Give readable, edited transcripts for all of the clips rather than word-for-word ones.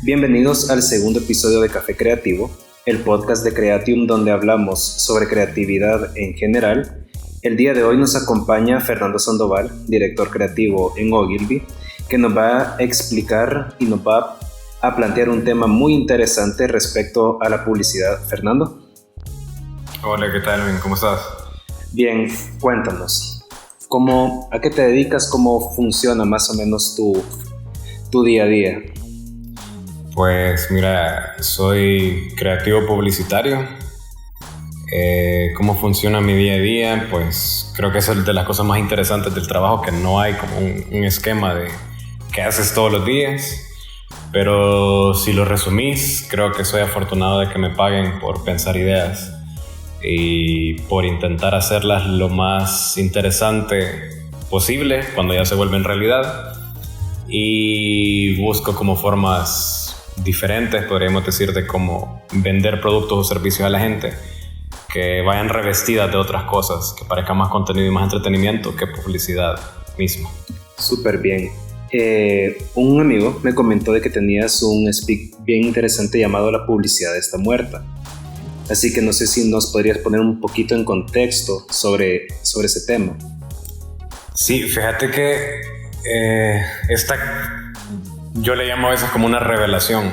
Bienvenidos al segundo episodio de Café Creativo, el podcast de Creatium donde hablamos sobre creatividad en general. El día de hoy nos acompaña Fernando Sandoval, director creativo en Ogilvy, que nos va a explicar y nos va a plantear un tema muy interesante respecto a la publicidad. Fernando. Hola, ¿qué tal? ¿Cómo estás? Bien, cuéntanos. ¿A qué te dedicas? ¿Cómo funciona más o menos tu día a día? Pues mira, soy creativo publicitario. ¿Cómo funciona mi día a día? Pues creo que es de las cosas más interesantes del trabajo, que no hay como un esquema de qué haces todos los días. Pero si lo resumís, creo que soy afortunado de que me paguen por pensar ideas y por intentar hacerlas lo más interesante posible cuando ya se vuelven realidad. Y busco como formas diferentes, podríamos decir, de cómo vender productos o servicios a la gente que vayan revestidas de otras cosas, que parezca más contenido y más entretenimiento que publicidad misma. Súper bien. Un amigo me comentó de que tenías un speak bien interesante llamado La publicidad está muerta. Así que no sé si nos podrías poner un poquito en contexto sobre ese tema. Sí, fíjate que yo le llamo a veces como una revelación,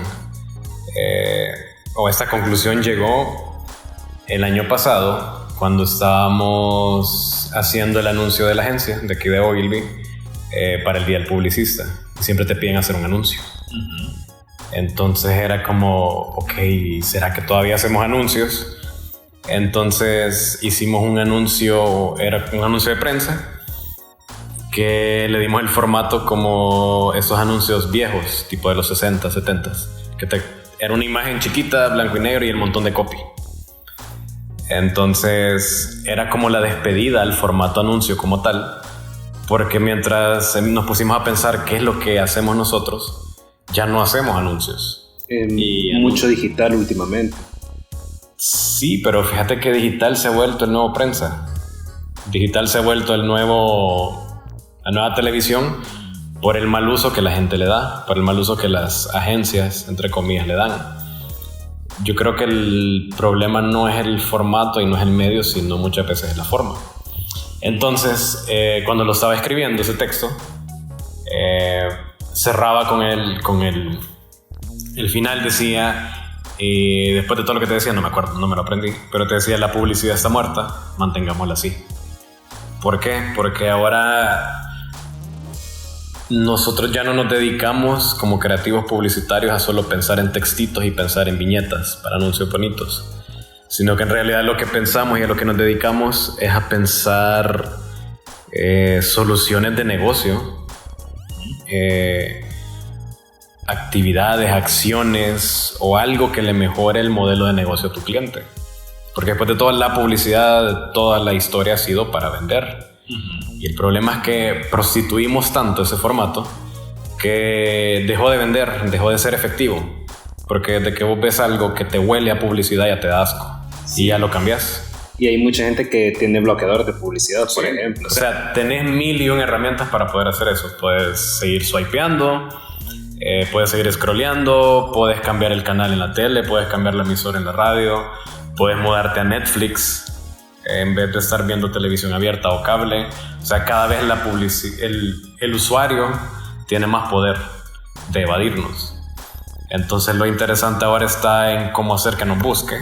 o esta conclusión llegó el año pasado cuando estábamos haciendo el anuncio de la agencia de aquí de Ogilvy para el Día del Publicista. Siempre te piden hacer un anuncio. Uh-huh. Entonces era como, ok, ¿será que todavía hacemos anuncios? Entonces hicimos un anuncio, era un anuncio de prensa, que le dimos el formato como esos anuncios viejos, tipo de los 60, 70, que era una imagen chiquita, blanco y negro y el montón de copy. Entonces era como la despedida al formato anuncio como tal, porque mientras nos pusimos a pensar qué es lo que hacemos nosotros, ya no hacemos anuncios. Mucho digital últimamente. Sí, pero fíjate que digital se ha vuelto el nuevo prensa. Digital se ha vuelto la nueva televisión por el mal uso que la gente le da, por el mal uso que las agencias, entre comillas, le dan. Yo creo que el problema no es el formato y no es el medio, sino muchas veces es la forma. Entonces, cuando lo estaba escribiendo ese texto, cerraba con el final decía, y después de todo lo que te decía, no me acuerdo, no me lo aprendí, pero te decía: la publicidad está muerta, mantengámosla así. ¿Por qué? Porque ahora nosotros ya no nos dedicamos como creativos publicitarios a solo pensar en textitos y pensar en viñetas para anuncios bonitos, sino que en realidad lo que pensamos y a lo que nos dedicamos es a pensar soluciones de negocio, actividades, acciones o algo que le mejore el modelo de negocio a tu cliente. Porque después de toda la publicidad, toda la historia ha sido para vender. Uh-huh. Y el problema es que prostituimos tanto ese formato que dejó de vender, dejó de ser efectivo. Porque desde que vos ves algo que te huele a publicidad ya te da asco. Sí. Y ya lo cambias. Y hay mucha gente que tiene bloqueador de publicidad, sí, por ejemplo. O sea, tenés 1001 herramientas para poder hacer eso. Puedes seguir swipeando, puedes seguir scrolleando, puedes cambiar el canal en la tele, puedes cambiar la emisora en la radio, puedes mudarte a Netflix en vez de estar viendo televisión abierta o cable. O sea, cada vez el usuario tiene más poder de evadirnos. Entonces lo interesante ahora está en cómo hacer que nos busque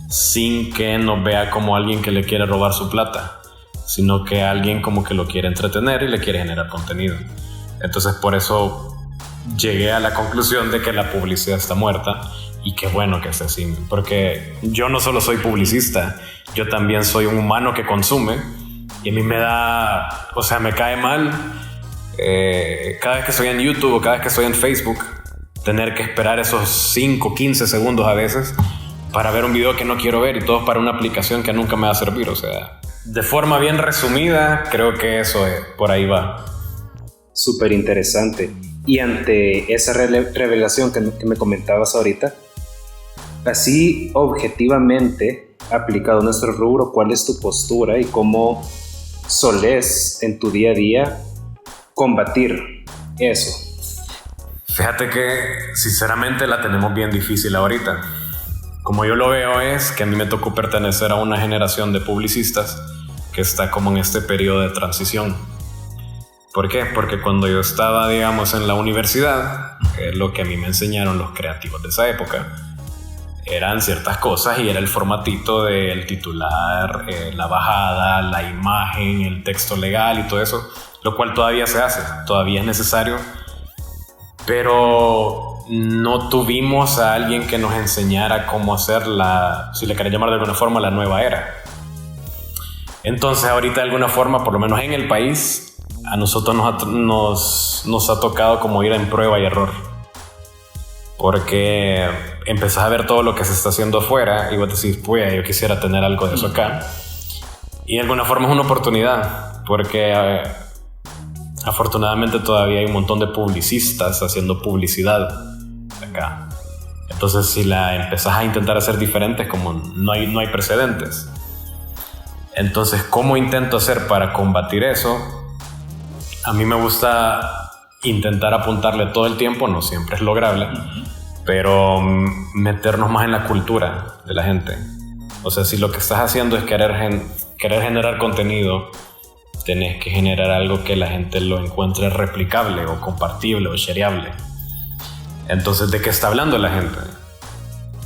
sin que nos vea como alguien que le quiere robar su plata, sino que alguien como que lo quiere entretener y le quiere generar contenido. Entonces por eso llegué a la conclusión de que la publicidad está muerta. Y qué bueno que sea así, porque yo no solo soy publicista, yo también soy un humano que consume, y a mí me cae mal cada vez que estoy en YouTube o cada vez que estoy en Facebook, tener que esperar esos 5, 15 segundos a veces para ver un video que no quiero ver, y todo para una aplicación que nunca me va a servir. O sea, de forma bien resumida, creo que eso es, por ahí va. Súper interesante. Y ante esa revelación que me comentabas ahorita, así objetivamente aplicado a nuestro rubro, ¿cuál es tu postura y cómo solés en tu día a día combatir eso? Fíjate que sinceramente la tenemos bien difícil ahorita. Como yo lo veo, es que a mí me tocó pertenecer a una generación de publicistas que está como en este periodo de transición. ¿Por qué? Porque cuando yo estaba, digamos, en la universidad, lo que a mí me enseñaron los creativos de esa época eran ciertas cosas, y era el formatito del titular, la bajada, la imagen, el texto legal y todo eso, lo cual todavía se hace, todavía es necesario, pero no tuvimos a alguien que nos enseñara cómo hacer si le querés llamar de alguna forma, la nueva era. Entonces ahorita de alguna forma, por lo menos en el país, a nosotros nos ha tocado como ir en prueba y error, porque empezás a ver todo lo que se está haciendo afuera y vos decís, pues yo quisiera tener algo de eso acá, y de alguna forma es una oportunidad, porque afortunadamente todavía hay un montón de publicistas haciendo publicidad acá. Entonces si la empezás a intentar hacer diferente, como no hay precedentes. Entonces, ¿cómo intento hacer para combatir eso? A mí me gusta intentar apuntarle todo el tiempo, no siempre es lograble, pero meternos más en la cultura de la gente. O sea, si lo que estás haciendo es querer generar contenido, tenés que generar algo que la gente lo encuentre replicable o compartible o shareable. Entonces, ¿de qué está hablando la gente?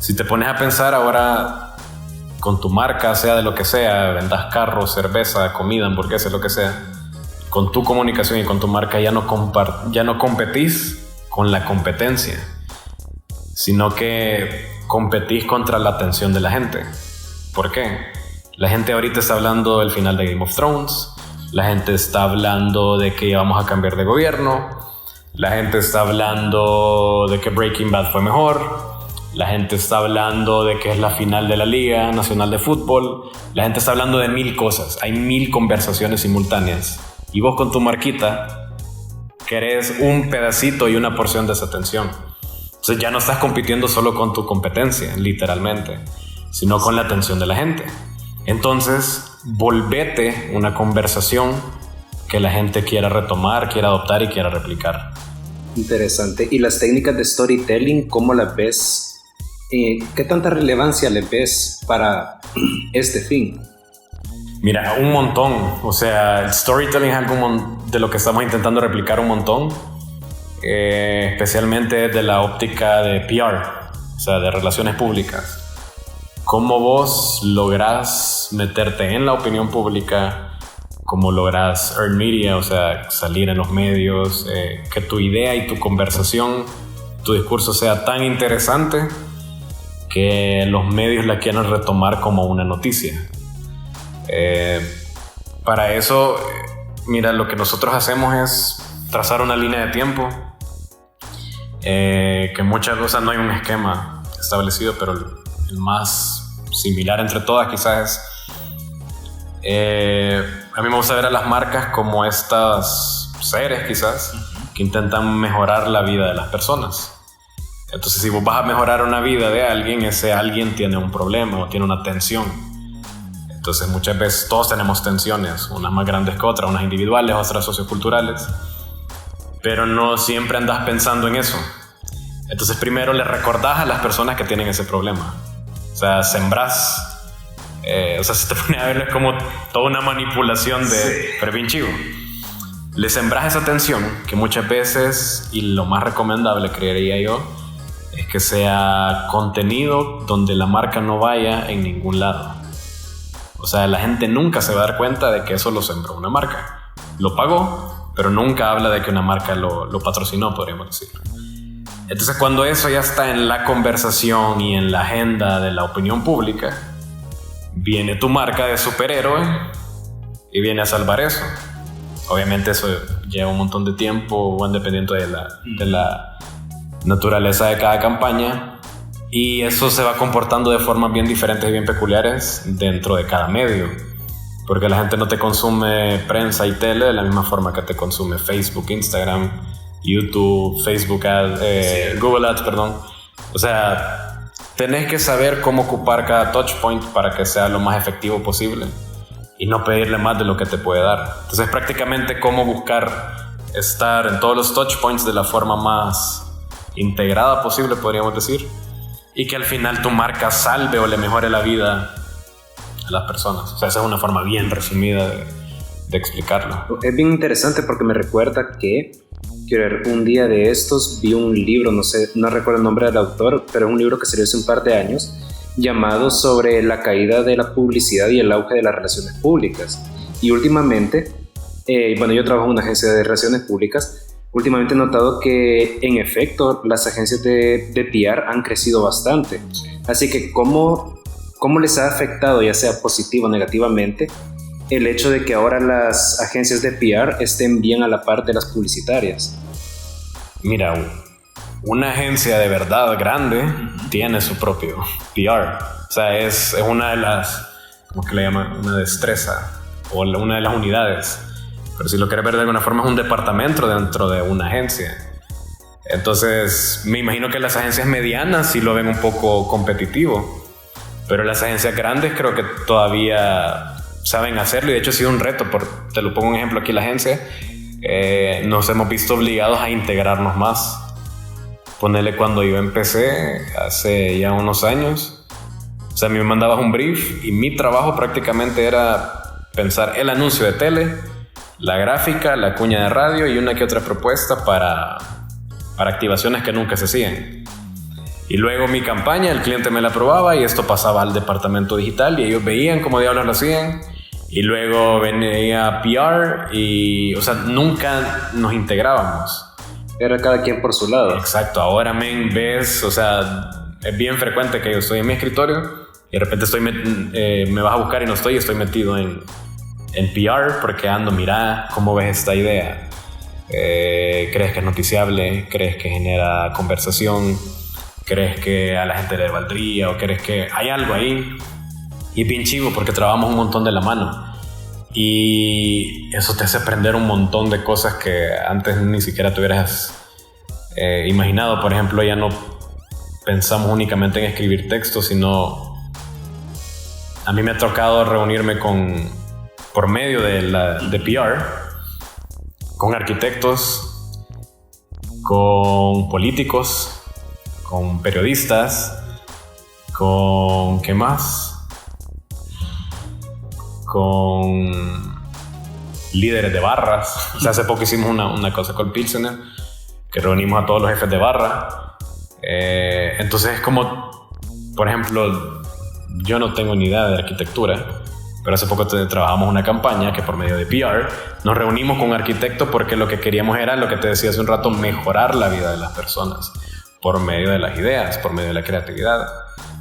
Si te pones a pensar ahora con tu marca, sea de lo que sea, vendas carros, cerveza, comida, hamburguesas, lo que sea, con tu comunicación y con tu marca ya no competís con la competencia, sino que competís contra la atención de la gente. ¿Por qué? La gente ahorita está hablando del final de Game of Thrones, la gente está hablando de que vamos a cambiar de gobierno, la gente está hablando de que Breaking Bad fue mejor, la gente está hablando de que es la final de la Liga Nacional de Fútbol, la gente está hablando de 1000 cosas, hay 1000 conversaciones simultáneas, y vos con tu marquita querés un pedacito y una porción de esa atención. Entonces ya no estás compitiendo solo con tu competencia, literalmente, sino con la atención de la gente. Entonces, volvete una conversación que la gente quiera retomar, quiera adoptar y quiera replicar. Interesante. ¿Y las técnicas de storytelling, cómo las ves? ¿Qué tanta relevancia le ves para este fin? Mira, un montón. O sea, el storytelling es algo de lo que estamos intentando replicar un montón, especialmente de la óptica de PR, o sea, de relaciones públicas. Cómo vos lográs meterte en la opinión pública, cómo lográs earn media, o sea, salir en los medios, que tu idea y tu conversación, tu discurso sea tan interesante que los medios la quieran retomar como una noticia. Para eso, mira, lo que nosotros hacemos es trazar una línea de tiempo, que muchas veces no hay un esquema establecido, pero el más similar entre todas quizás es, a mí me gusta ver a las marcas como estas seres quizás que intentan mejorar la vida de las personas. Entonces, si vos vas a mejorar una vida de alguien, ese alguien tiene un problema o tiene una tensión. Entonces, muchas veces todos tenemos tensiones, unas más grandes que otras, unas individuales, otras socioculturales, pero no siempre andas pensando en eso. Entonces, primero le recordás a las personas que tienen ese problema. O sea, sembrás. O sea, si te pones a verlo es como toda una manipulación de... Sí. Pero bien chivo. Le sembrás esa tensión que muchas veces, y lo más recomendable creería yo, es que sea contenido donde la marca no vaya en ningún lado. O sea, la gente nunca se va a dar cuenta de que eso lo sembró una marca. Lo pagó, pero nunca habla de que una marca lo patrocinó, podríamos decirlo. Entonces, cuando eso ya está en la conversación y en la agenda de la opinión pública, viene tu marca de superhéroe y viene a salvar eso. Obviamente eso lleva un montón de tiempo, van dependiendo de naturaleza de cada campaña, y eso se va comportando de formas bien diferentes y bien peculiares dentro de cada medio, porque la gente no te consume prensa y tele de la misma forma que te consume Facebook, Instagram, YouTube, Facebook Ads, Google Ads, perdón. O sea, tenés que saber cómo ocupar cada touchpoint para que sea lo más efectivo posible y no pedirle más de lo que te puede dar. Entonces, prácticamente cómo buscar estar en todos los touchpoints de la forma más integrada posible, podríamos decir, y que al final tu marca salve o le mejore la vida a las personas. O sea, esa es una forma bien resumida de explicarlo. Es bien interesante porque me recuerda que quiero ver, un día de estos vi un libro, no recuerdo el nombre del autor, pero es un libro que salió hace un par de años, llamado sobre la caída de la publicidad y el auge de las relaciones públicas. Y últimamente, yo trabajo en una agencia de relaciones públicas, últimamente he notado que en efecto las agencias de PR han crecido bastante. Así que ¿cómo les ha afectado, ya sea positivo o negativamente, el hecho de que ahora las agencias de PR estén bien a la par de las publicitarias? Mira, una agencia de verdad grande tiene su propio PR. O sea, es una de las, ¿cómo que le llaman? Una destreza o una de las unidades. Pero si lo quieres ver de alguna forma, es un departamento dentro de una agencia. Entonces, me imagino que las agencias medianas sí lo ven un poco competitivo, pero las agencias grandes creo que todavía saben hacerlo, y de hecho ha sido un reto. Te lo pongo un ejemplo aquí, la agencia, nos hemos visto obligados a integrarnos más. Ponele, cuando yo empecé hace ya unos años, o sea, a mí me mandabas un brief y mi trabajo prácticamente era pensar el anuncio de tele, la gráfica, la cuña de radio y una que otra propuesta para activaciones que nunca se hacían. Y luego mi campaña, el cliente me la aprobaba y esto pasaba al departamento digital y ellos veían cómo diablos lo hacían. Y luego venía PR y, o sea, nunca nos integrábamos. Era cada quien por su lado. Exacto. Ahora ves, o sea, es bien frecuente que yo estoy en mi escritorio y de repente me vas a buscar y no estoy metido en PR porque ando, mira, ¿cómo ves esta idea? ¿Crees que es noticiable? ¿Crees que genera conversación? ¿Crees que a la gente le valdría? ¿O crees que hay algo ahí? Y es bien chivo porque trabajamos un montón de la mano. Y eso te hace aprender un montón de cosas que antes ni siquiera te hubieras imaginado. Por ejemplo, ya no pensamos únicamente en escribir textos, sino a mí me ha tocado reunirme por medio de PR con arquitectos, con políticos, con periodistas, con ¿qué más? Con líderes de barras. O sea, hace poco hicimos una cosa con Pilsener, que reunimos a todos los jefes de barra. Entonces es como, por ejemplo, yo no tengo ni idea de arquitectura, pero hace poco trabajamos una campaña que por medio de PR nos reunimos con un arquitecto porque lo que queríamos era, lo que te decía hace un rato, mejorar la vida de las personas por medio de las ideas, por medio de la creatividad.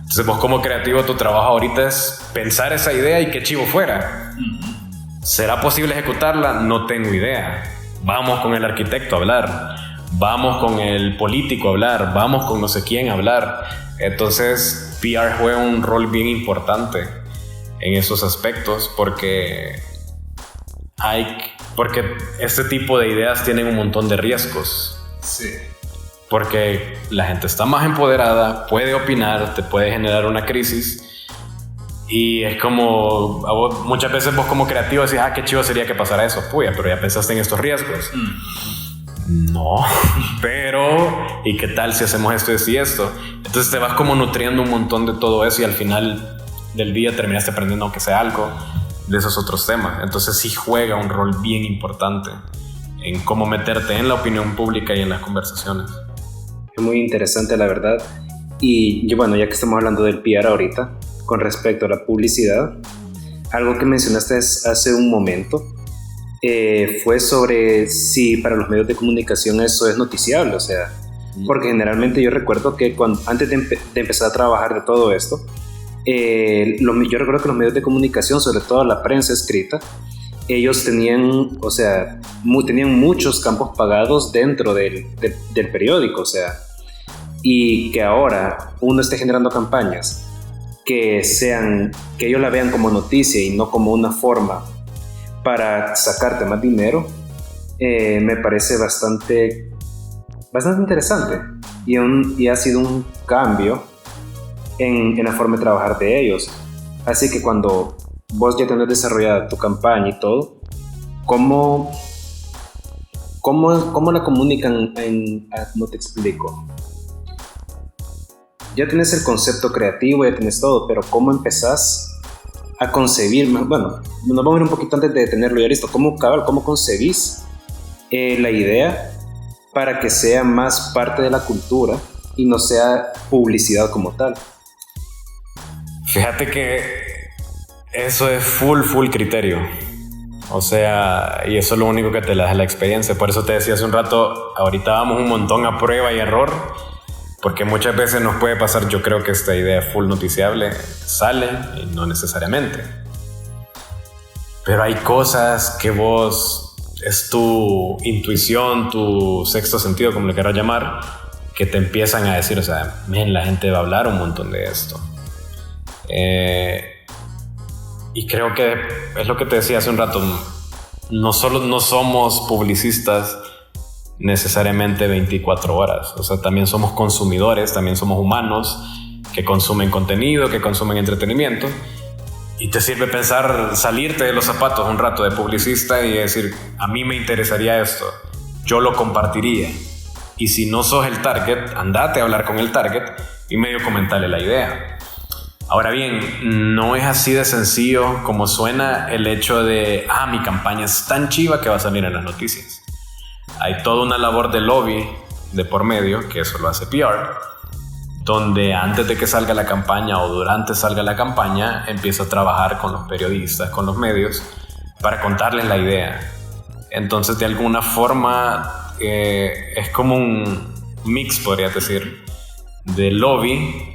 Entonces vos como creativo, tu trabajo ahorita es pensar esa idea y qué chivo fuera. ¿Será posible ejecutarla? No tengo idea. Vamos con el arquitecto a hablar, vamos con el político a hablar, vamos con no sé quién a hablar. Entonces PR juega un rol bien importante en esos aspectos porque este tipo de ideas tienen un montón de riesgos. Sí. Porque la gente está más empoderada, puede opinar, te puede generar una crisis. Y es como, muchas veces vos como creativo decís, qué chivo sería que pasara eso. Puya, pero ya pensaste en estos riesgos. No, pero ¿y qué tal si hacemos esto y esto? Entonces te vas como nutriendo un montón de todo eso y al final del día terminaste aprendiendo aunque sea algo de esos otros temas. Entonces sí juega un rol bien importante en cómo meterte en la opinión pública y en las conversaciones. Es muy interesante, la verdad. Y bueno, ya que estamos hablando del PR ahorita, con respecto a la publicidad, algo que mencionaste hace un momento fue sobre si para los medios de comunicación eso es noticiable, o sea, porque generalmente yo recuerdo que antes de empezar a trabajar de todo esto, yo recuerdo que los medios de comunicación, sobre todo la prensa escrita, ellos tenían muchos campos pagados dentro del periódico, o sea, y que ahora uno esté generando campañas que ellos la vean como noticia y no como una forma para sacarte más dinero, me parece bastante interesante y ha sido un cambio en la forma de trabajar de ellos. Así que cuando vos ya tenés desarrollada tu campaña y todo, ¿cómo la comunican ¿cómo te explico? Ya tienes el concepto creativo, ya tienes todo, pero ¿cómo empezás a concebir? Bueno, nos vamos a ir un poquito antes de tenerlo ya listo. ¿Cómo concebís la idea para que sea más parte de la cultura y no sea publicidad como tal? Fíjate que eso es full criterio. O sea, y eso es lo único que te da la experiencia. Por eso te decía hace un rato, ahorita vamos un montón a prueba y error, porque muchas veces nos puede pasar, yo creo que esta idea full noticiable sale y no necesariamente. Pero hay cosas que vos, es tu intuición, tu sexto sentido, como le quieras llamar, que te empiezan a decir, o sea, la gente va a hablar un montón de esto. Y creo que es lo que te decía hace un rato, no somos publicistas necesariamente 24 horas, o sea, también somos consumidores, también somos humanos que consumen contenido, que consumen entretenimiento, y te sirve pensar, salirte de los zapatos un rato de publicista y decir, a mí me interesaría esto, yo lo compartiría, y si no sos el target, andate a hablar con el target y medio comentarle la idea. Ahora bien, no es así de sencillo como suena el hecho de, mi campaña es tan chiva que va a salir en las noticias. Hay toda una labor de lobby de por medio, que eso lo hace PR, donde antes de que salga la campaña o durante salga la campaña, empieza a trabajar con los periodistas, con los medios, para contarles la idea. Entonces, de alguna forma, es como un mix, podría decir, de lobby.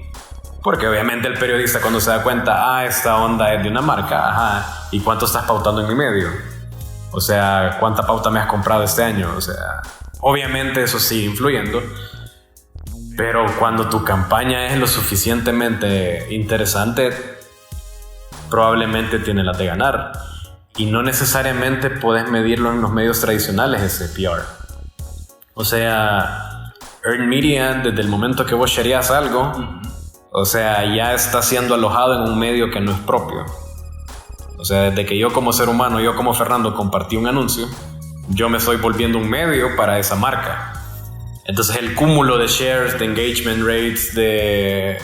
Porque obviamente el periodista cuando se da cuenta, esta onda es de una marca, ¿y cuánto estás pautando en mi medio? O sea, ¿cuánta pauta me has comprado este año? O sea, obviamente eso sigue influyendo, pero cuando tu campaña es lo suficientemente interesante, probablemente tiene la de ganar. Y no necesariamente puedes medirlo en los medios tradicionales, ese PR. O sea, earned media, desde el momento que vos shareás algo, o sea, ya está siendo alojado en un medio que no es propio. O sea, desde que yo como ser humano, yo como Fernando compartí un anuncio, yo me estoy volviendo un medio para esa marca. Entonces el cúmulo de shares, de engagement rates, de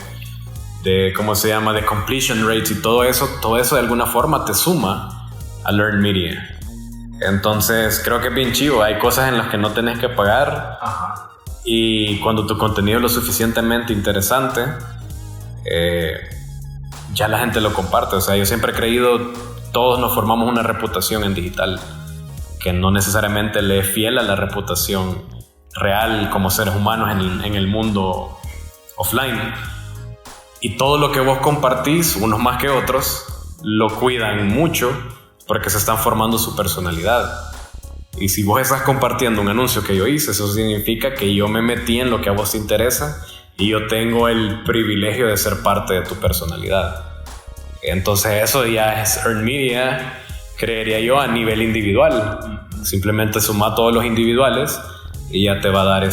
¿cómo se llama? De completion rates y todo eso de alguna forma te suma al earned media. Entonces creo que es bien chivo. Hay cosas en las que no tenés que pagar. Ajá. Y cuando tu contenido es lo suficientemente interesante, ya la gente lo comparte. O sea, yo siempre he creído, todos nos formamos una reputación en digital que no necesariamente le es fiel a la reputación real como seres humanos en el mundo offline. Y todo lo que vos compartís, unos más que otros, lo cuidan mucho porque se están formando su personalidad. Y si vos estás compartiendo un anuncio que yo hice, eso significa que yo me metí en lo que a vos te interesa y yo tengo el privilegio de ser parte de tu personalidad. Entonces eso ya es earned media, creería yo, a nivel individual. Simplemente suma todos los individuales y ya te va a dar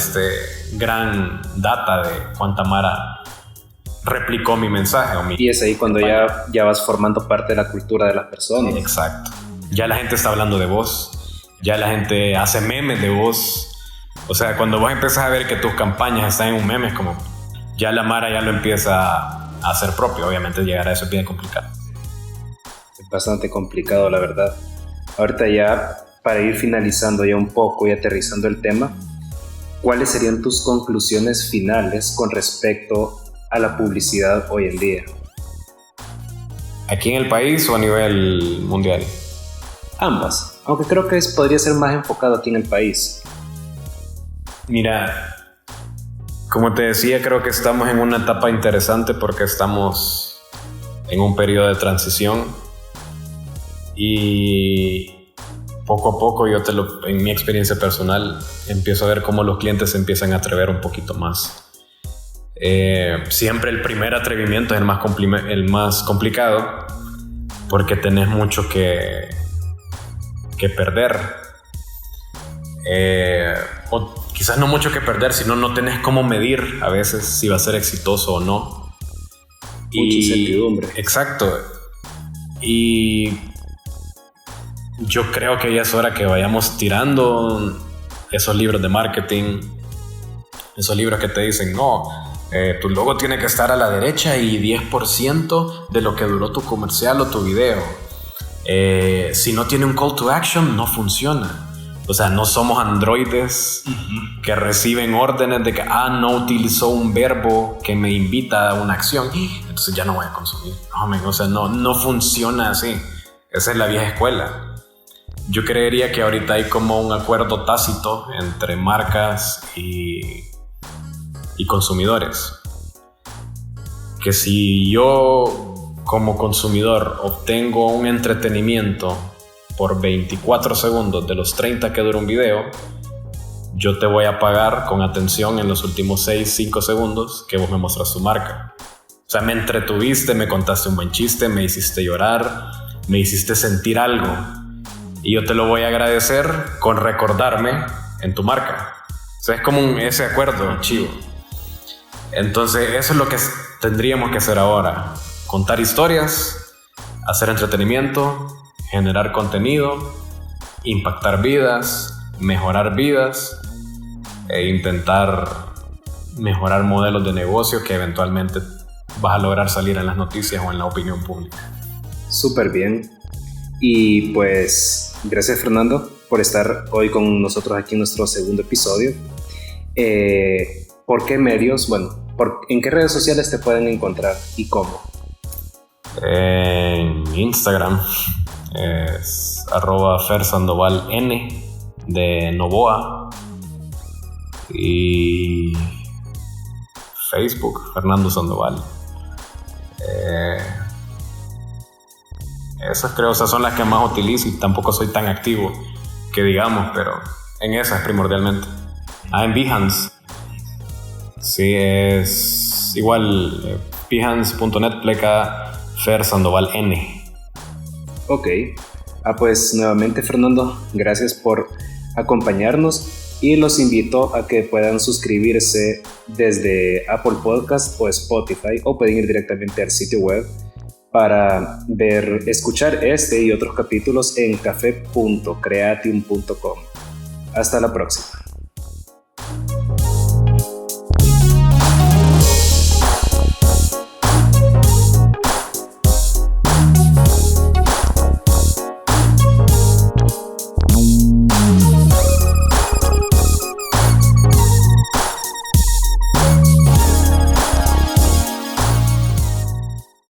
gran data de cuánta mara replicó mi mensaje. Y es ahí cuando ya vas formando parte de la cultura de las personas. Exacto. Ya la gente está hablando de vos. Ya la gente hace memes de vos. O sea, cuando vos empezás a ver que tus campañas están en un meme, es como ya la mara ya lo empieza a hacer propio. Obviamente llegar a eso es bien complicado. Es bastante complicado, la verdad. Ahorita ya, para ir finalizando ya un poco y aterrizando el tema, ¿cuáles serían tus conclusiones finales con respecto a la publicidad hoy en día? ¿Aquí en el país o a nivel mundial? Ambas, aunque creo que podría ser más enfocado aquí en el país. Mira, como te decía, creo que estamos en una etapa interesante porque estamos en un periodo de transición y poco a poco en mi experiencia personal empiezo a ver cómo los clientes se empiezan a atrever un poquito más Siempre el primer atrevimiento es el más complicado, porque tenés mucho que perder. O quizás no mucho que perder, sino no tenés cómo medir a veces si va a ser exitoso o no. Mucha incertidumbre. Exacto. Y yo creo que ya es hora que vayamos tirando esos libros de marketing, esos libros que te dicen, no, tu logo tiene que estar a la derecha y 10% de lo que duró tu comercial o tu video. Si no tiene un call to action, no funciona. O sea, no somos androides que reciben órdenes de que no utilizó un verbo que me invita a una acción, entonces ya no voy a consumir. O sea, no funciona así. Esa es la vieja escuela. Yo creería que ahorita hay como un acuerdo tácito entre marcas y consumidores. Que si yo como consumidor obtengo un entretenimiento por 24 segundos de los 30 que dura un video, yo te voy a pagar con atención en los últimos 5 segundos que vos me mostraste tu marca. O sea, me entretuviste, me contaste un buen chiste, me hiciste llorar, me hiciste sentir algo. Y yo te lo voy a agradecer con recordarme en tu marca. O sea, es como ese acuerdo chivo. Entonces, eso es lo que tendríamos que hacer ahora. Contar historias, hacer entretenimiento, generar contenido, impactar vidas, mejorar vidas e intentar mejorar modelos de negocio que eventualmente vas a lograr salir en las noticias o en la opinión pública. Súper bien. Y pues gracias, Fernando, por estar hoy con nosotros aquí en nuestro segundo episodio. ¿Por qué medios? Bueno, ¿en qué redes sociales te pueden encontrar y cómo? En Instagram es @fersandovaln de Novoa, y Facebook Fernando Sandoval. Esas creo, o sea, son las que más utilizo, y tampoco soy tan activo que digamos, pero en esas primordialmente. En Behance sí, es igual, behance.net /fersandovaln. Ok. Pues nuevamente, Fernando, gracias por acompañarnos, y los invito a que puedan suscribirse desde Apple Podcast o Spotify, o pueden ir directamente al sitio web para escuchar este y otros capítulos en cafe.creatium.com. Hasta la próxima.